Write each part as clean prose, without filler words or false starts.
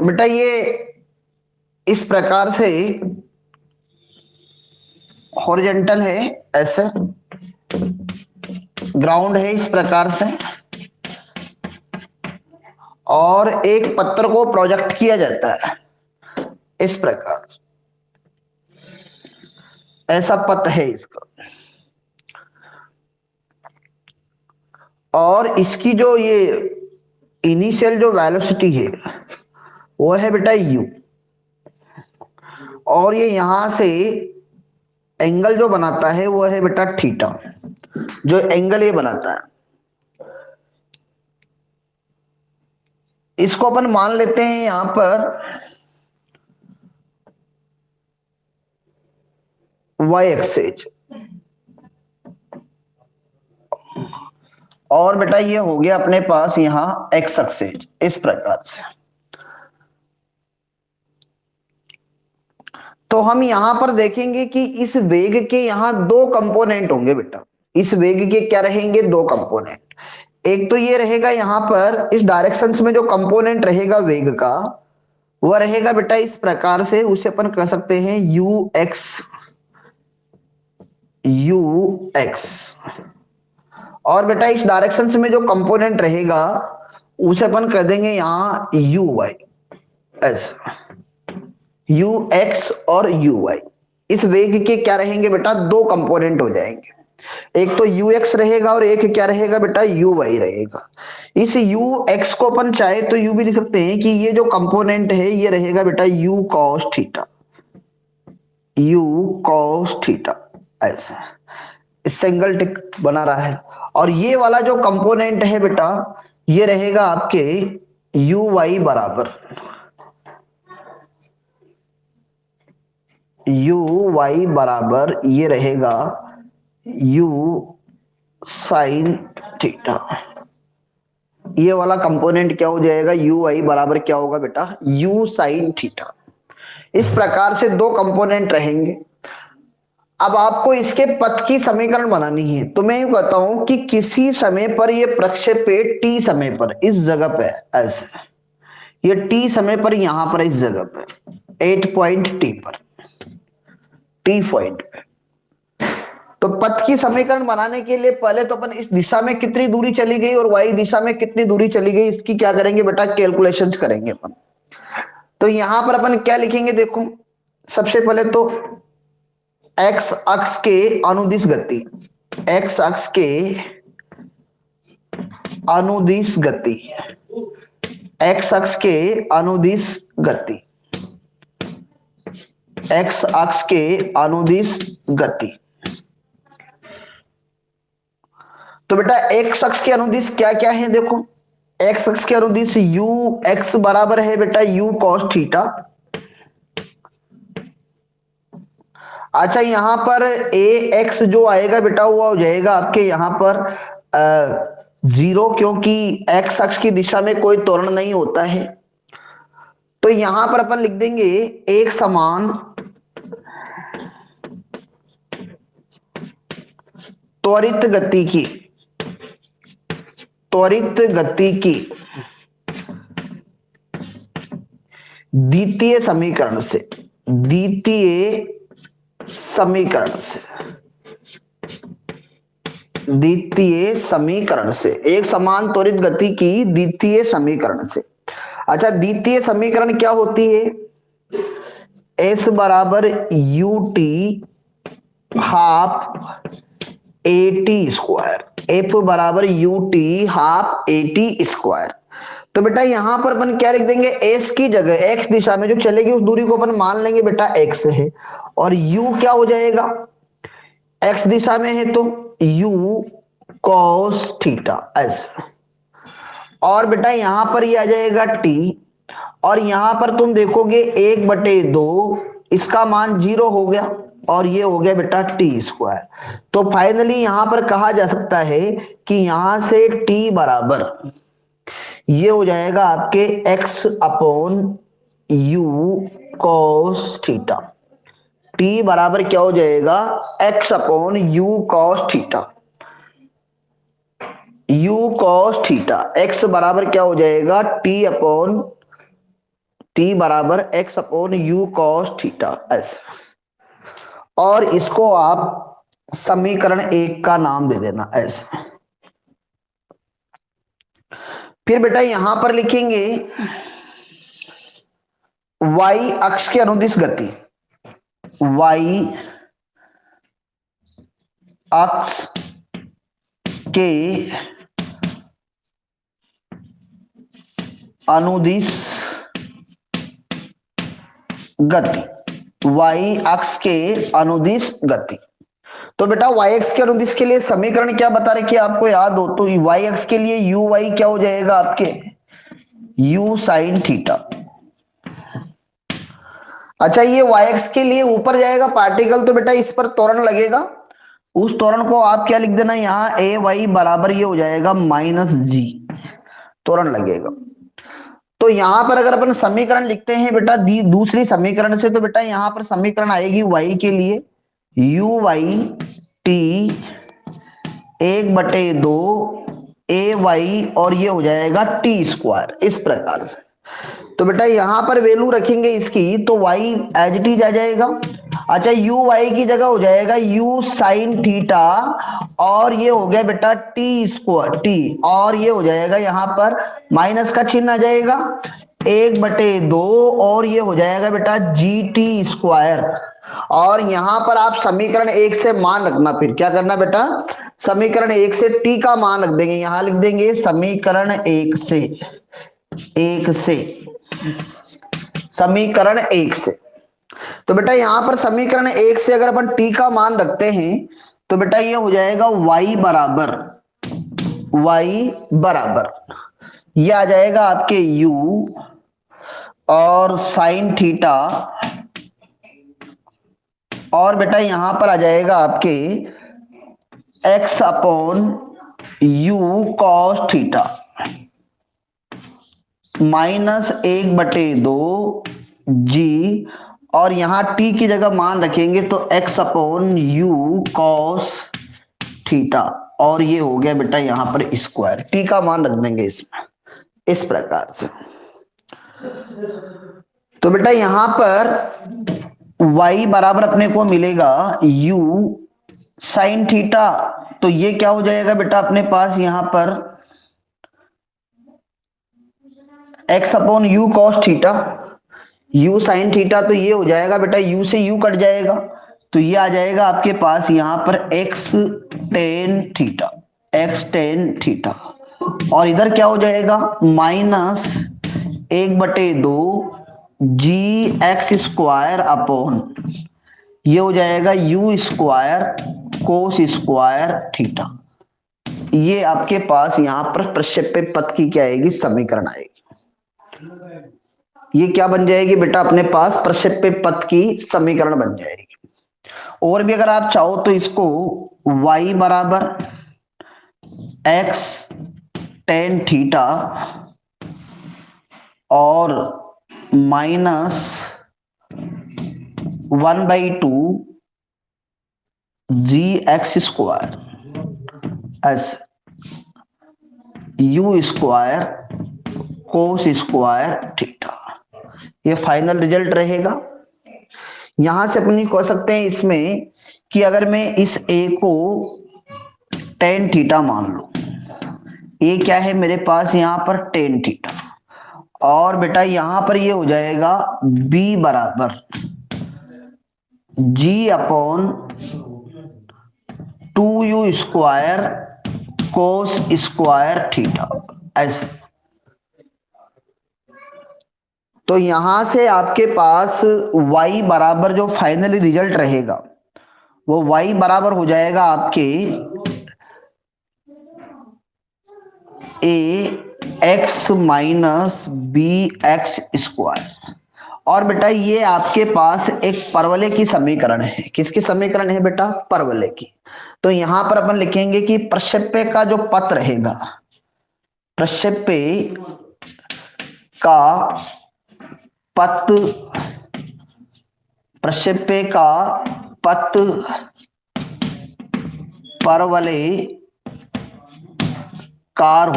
बेटा ये इस प्रकार से हॉरिजॉन्टल है, ऐसे ग्राउंड है इस प्रकार से, और एक पत्थर को प्रोजेक्ट किया जाता है इस प्रकार से, ऐसा पथ है इसका। और इसकी जो ये इनिशियल जो वेलोसिटी है वो है बेटा u, और ये यहां से एंगल जो बनाता है वो है बेटा थीटा, जो एंगल ये बनाता है इसको अपन मान लेते हैं यहां पर y एक्सेज, और बेटा ये हो गया अपने पास यहां x एक्सेज, इस प्रकार से। तो हम यहां पर देखेंगे कि इस वेग के यहां दो कंपोनेंट होंगे बेटा। इस वेग के क्या रहेंगे? दो कंपोनेंट। एक तो ये रहेगा यहां पर इस डायरेक्शंस में जो कंपोनेंट रहेगा वेग का, वह रहेगा बेटा इस प्रकार से, उसे अपन कह सकते हैं यू एक्स। और बेटा इस डायरेक्शंस में जो कंपोनेंट रहेगा उसे अपन कह देंगे यहां यू वाई, ऐसा यू एक्स और यू वाई। इस वेग के क्या रहेंगे बेटा? दो कंपोनेंट हो जाएंगे, एक तो यू एक्स रहेगा और एक क्या रहेगा बेटा? यू वाई रहेगा। इस यू एक्स को अपन चाहे तो यू भी लिख सकते हैं कि ये जो कंपोनेंट है ये रहेगा बेटा you cos theta, you cos theta, ऐसा इससे एंगल टिक बना रहा है। और ये वाला जो कंपोनेंट है बेटा ये रहेगा आपके यू वाई बराबर, यू वाई बराबर ये रहेगा यू साइन थीटा। ये वाला कंपोनेंट क्या हो जाएगा? यू वाई बराबर क्या होगा बेटा? You sine theta. इस प्रकार से दो कंपोनेंट रहेंगे। अब आपको इसके पथ की समीकरण बनानी है, तो मैं यूं कहता हूं कि किसी समय पर ये प्रक्षेपेट टी समय पर इस जगह पे ऐसे, ये टी समय पर यहां पर इस जगह पे 8 पॉइंट टी पर, टी पॉइंट पे। तो पथ की समीकरण बनाने के लिए पहले तो अपन इस दिशा में कितनी दूरी चली गई और वाई दिशा में कितनी दूरी चली गई इसकी क्या करेंगे बेटा? कैलकुलेशंस करेंगे अपन। तो यहां पर अपन क्या लिखेंगे देखो, सबसे पहले तो एक्स अक्ष के अनुदिश गति, एक्स अक्ष के अनुदिश गति, एक्स अक्ष के अनुदिश गति, एक्स अक्ष के अनुदिश गति। तो बेटा एक्स अक्ष के अनुदिश क्या क्या है देखो, एक्स अक्ष के अनुदिश यू एक्स बराबर है बेटा यू कॉस थीटा। अच्छा यहां पर ए एक्स जो आएगा बेटा वो हो जाएगा आपके यहां पर 0, क्योंकि एक्स अक्ष की दिशा में कोई त्वरण नहीं होता है। तो यहां पर अपन लिख देंगे एक समान त्वरित गति की, त्वरित गति की द्वितीय समीकरण से, द्वितीय समीकरण से, द्वितीय समीकरण से, एक समान त्वरित गति की द्वितीय समीकरण से। अच्छा द्वितीय समीकरण क्या होती है? एस बराबर U T half A T square, F बराबर U T half A T square. तो बेटा यहां पर अपन क्या लिख देंगे? एस की जगह एक्स दिशा में जो चलेगी उस दूरी को अपन मान लेंगे बेटा एक्स है, और यू क्या हो जाएगा? एक्स दिशा में है तो यू कॉस थीटा ऐसा। और बेटा यहां पर ये आ जाएगा टी, और यहां पर तुम देखोगे 1/2, इसका मान 0 हो गया, और ये हो गया बेटा टी स्क्वायर। तो फाइनली यहां पर कहा जा सकता है कि यहां से टी बराबर ये हो जाएगा आपके x upon you cos theta. T बराबर क्या हो जाएगा? x upon you cos theta, you cos theta. x बराबर क्या हो जाएगा? टी अपॉन टी बराबर x upon you cos theta ऐसा। और इसको आप समीकरण 1 का नाम दे देना ऐसा। फिर बेटा यहां पर लिखेंगे y अक्ष के अनुदिश गति, y अक्ष के अनुदिश गति, y अक्ष के अनुदिश गति। तो बेटा y अक्ष के अनुदिश के लिए समीकरण क्या बता रहे कि आपको याद हो तो y अक्ष के लिए यू वाई क्या हो जाएगा आपके u साइन थीटा। अच्छा ये y अक्ष के लिए ऊपर जाएगा पार्टिकल तो बेटा इस पर त्वरण लगेगा, उस त्वरण को आप क्या लिख देना यहाँ ए वाई बराबर ये हो जाएगा माइनस जी, त्वरण लगेगा। तो यहां पर अगर अपन समीकरण लिखते हैं बेटा दूसरी समीकरण से तो बेटा यहां पर समीकरण आएगी y के लिए u y t 1/2 a y और ये हो जाएगा टी स्क्वायर इस प्रकार से। तो बेटा यहां पर वैल्यू रखेंगे इसकी तो y एज इट इज आ जाएगा। अच्छा यू वाई की जगह हो जाएगा u साइन थीटा और ये हो गया बेटा टी स्क्वायर टी और ये हो जाएगा यहां पर माइनस का चिन्ह आ जाएगा 1/2 और ये हो जाएगा बेटा जी टी स्क्वायर। और यहां पर आप समीकरण 1 से मान रखना, फिर क्या करना बेटा समीकरण 1 से टी का मान रख देंगे, यहां लिख देंगे समीकरण 1 से समीकरण 1 से। तो बेटा यहां पर समीकरण 1 से अगर अपन टी का मान रखते हैं तो बेटा ये हो जाएगा y बराबर ये आ जाएगा आपके u और साइन थीटा और बेटा यहां पर आ जाएगा आपके x upon you cos theta minus 1/2 जी और यहां t की जगह मान रखेंगे तो x upon you cos theta और ये हो गया बेटा यहां पर स्क्वायर, t का मान रख देंगे इसमें इस प्रकार से। तो बेटा यहां पर y बराबर अपने को मिलेगा u साइन थीटा, तो ये क्या हो जाएगा बेटा अपने पास यहां पर x upon you cos theta u sine theta, तो ये हो जाएगा बेटा u से u कट जाएगा तो ये आ जाएगा आपके पास यहां पर x टेन थीटा और इधर क्या हो जाएगा minus 1/2 G X square upon ये हो जाएगा u square cos square theta. ये आपके पास यहां पर प्रक्षेप्य पथ की क्या आएगी समीकरण आएगी। ये क्या बन जाएगी बेटा अपने पास प्रक्षेप्य पथ की समीकरण बन जाएगी। और भी अगर आप चाहो तो इसको y बराबर x टेन थीटा और minus 1/2 G X square S U square cos square theta, ये फाइनल रिजल्ट रहेगा। यहां से अपनी कह सकते हैं इसमें कि अगर मैं इस a को टेन थीटा मान लूं, ये क्या है मेरे पास यहां पर टेन थीटा और बेटा यहां पर ये हो जाएगा b बराबर g upon 2u square cos square theta ऐसे। तो यहां से आपके पास y बराबर जो फाइनली रिजल्ट रहेगा वो y बराबर हो जाएगा आपके a x minus b x square और बेटा ये आपके पास एक परवलय की समीकरण है। किसकी समीकरण है बेटा परवलय की। तो यहां पर अपन लिखेंगे कि प्रक्षेप्य का जो पथ रहेगा, प्रक्षेप्य का पथ परवलय कार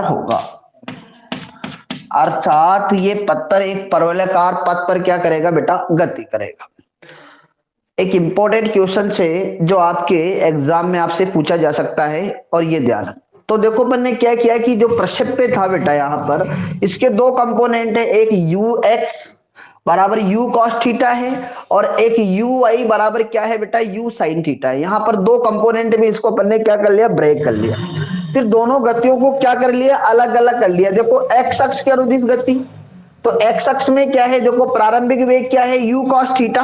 होगा अर्थात ये पत्थर एक परवलयाकार पथ पर क्या करेगा बेटा, गति करेगा। एक इंपॉर्टेंट क्वेश्चन से जो आपके एग्जाम में आपसे पूछा जा सकता है, और ये ध्यान। तो देखो अपन ने क्या किया कि जो प्रक्षेप्य था बेटा यहाँ पर, इसके दो कंपोनेंट है, एक यू एक्स बराबर यू कॉस थीटा है, और एक यू वाई बराबर क्या है बेटा, यू साइन थीटा है। यहाँ पर दो कंपोनेंट में इसको अपन ने क्या कर लिया, ब्रेक कर लिया। फिर दोनों गतियों को क्या कर लिया, अलग अलग कर लिया। देखो एक्स अक्ष के अनुदिश गति, तो एक्स अक्ष में क्या है, देखो प्रारंभिक वेग क्या है, यू कॉस थीटा,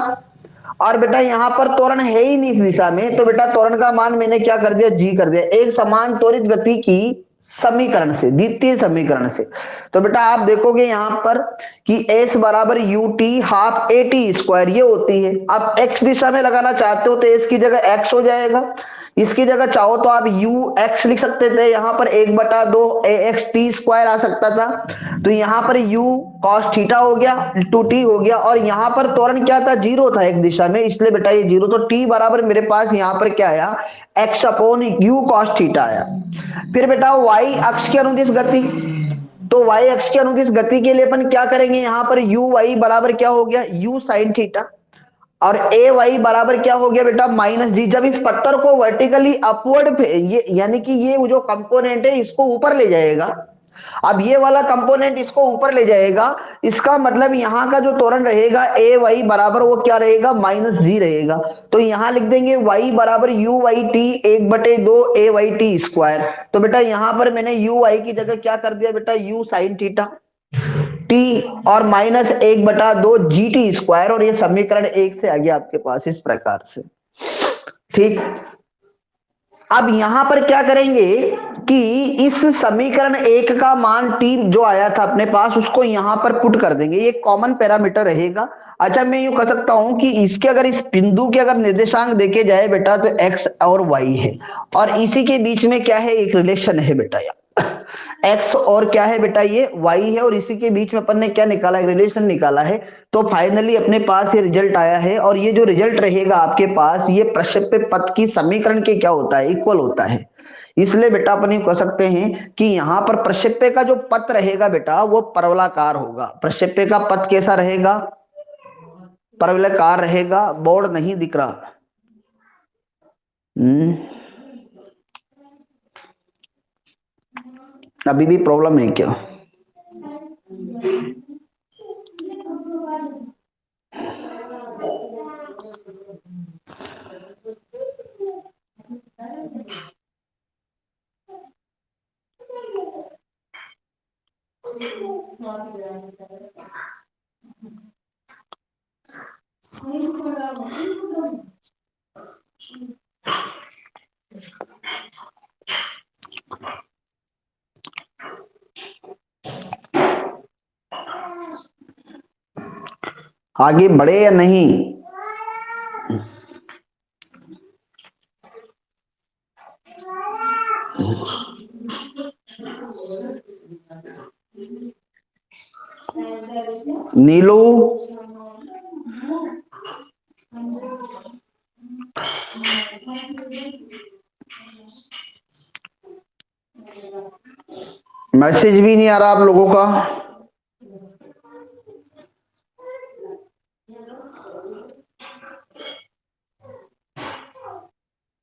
और बेटा यहां पर त्वरण है ही नहीं इस दिशा में, तो बेटा त्वरण का मान मैंने क्या कर दिया, जी कर दिया। एक समान त्वरित गति की समीकरण से, द्वितीय समीकरण से, तो बेटा आप देखोगे यहां पर कि s बराबर U T half A T square ये होती है। आप x दिशा में लगाना चाहते हो तो s की जगह x हो जाएगा, इसकी जगह चाहो तो आप यू एक्स लिख सकते थे, यहां पर 1/2 ए एक्स टी स्क्वायर आ सकता था। तो यहां पर यू कॉस थीटा हो गया, 2t हो गया, और यहां पर त्वरण क्या था, जीरो था एक दिशा में, इसलिए बेटा ये जीरो। तो t बराबर मेरे पास यहां पर क्या आया, x upon you cos theta आया। फिर बेटा y अक्ष के अनुदिश गति, तो y अक्ष के अनुदिश गति के लिए अपन क्या करेंगे, यहां पर यू वाई बराबर क्या हो गया, यू साइन थीटा, और ए वाई बराबर क्या हो गया बेटा, माइनस जी। जब इस पत्थर को वर्टिकली अपवर्ड, ये यानी कि ये जो कंपोनेंट है इसको ऊपर ले जाएगा, अब ये वाला कंपोनेंट इसको ऊपर ले जाएगा, इसका मतलब यहां का जो त्वरण रहेगा ए वाई बराबर वो क्या रहेगा, माइनस जी रहेगा। तो यहां लिख देंगे वाई बराबर u y t 1/2 a y t square. तो बेटा यहां पर मैंने यू वाई की जगह क्या कर दिया बेटा, यू साइन थीटा टी, और माइनस 1/2 जी टी स्क्वायर, और ये समीकरण एक से आ गया आपके पास इस प्रकार से। ठीक, अब यहां पर क्या करेंगे कि इस समीकरण एक का मान टी जो आया था अपने पास उसको यहां पर पुट कर देंगे, ये कॉमन पैरामीटर रहेगा। अच्छा मैं यूं कह सकता हूं कि इसके अगर इस बिंदु के अगर निर्देशांक देखे जाए बेटा तो एक्स और वाई है, और इसी के बीच में क्या है, एक रिलेशन है बेटा, एक्स और क्या है बेटा, ये वाई है, और इसी के बीच में अपन ने क्या निकाला, एक रिलेशन निकाला है। तो फाइनली अपने पास ये रिजल्ट आया है, और ये जो रिजल्ट रहेगा आपके पास, ये प्रक्षेप्य पथ की समीकरण के क्या होता है, इक्वल होता है। इसलिए बेटा अपन ये कह सकते हैं कि यहां पर प्रक्षेप्य का जो पथ रहेगा बेटा वो परवलाकार होगा। प्रक्षेप्य का पथ कैसा रहेगा, परवलयाकार रहेगा। बोर्ड नहीं दिख रहा, अभी भी प्रॉब्लम है क्या? आगे बढ़े या नहीं? नीलू, मैसेज भी नहीं आ रहा आप लोगों का।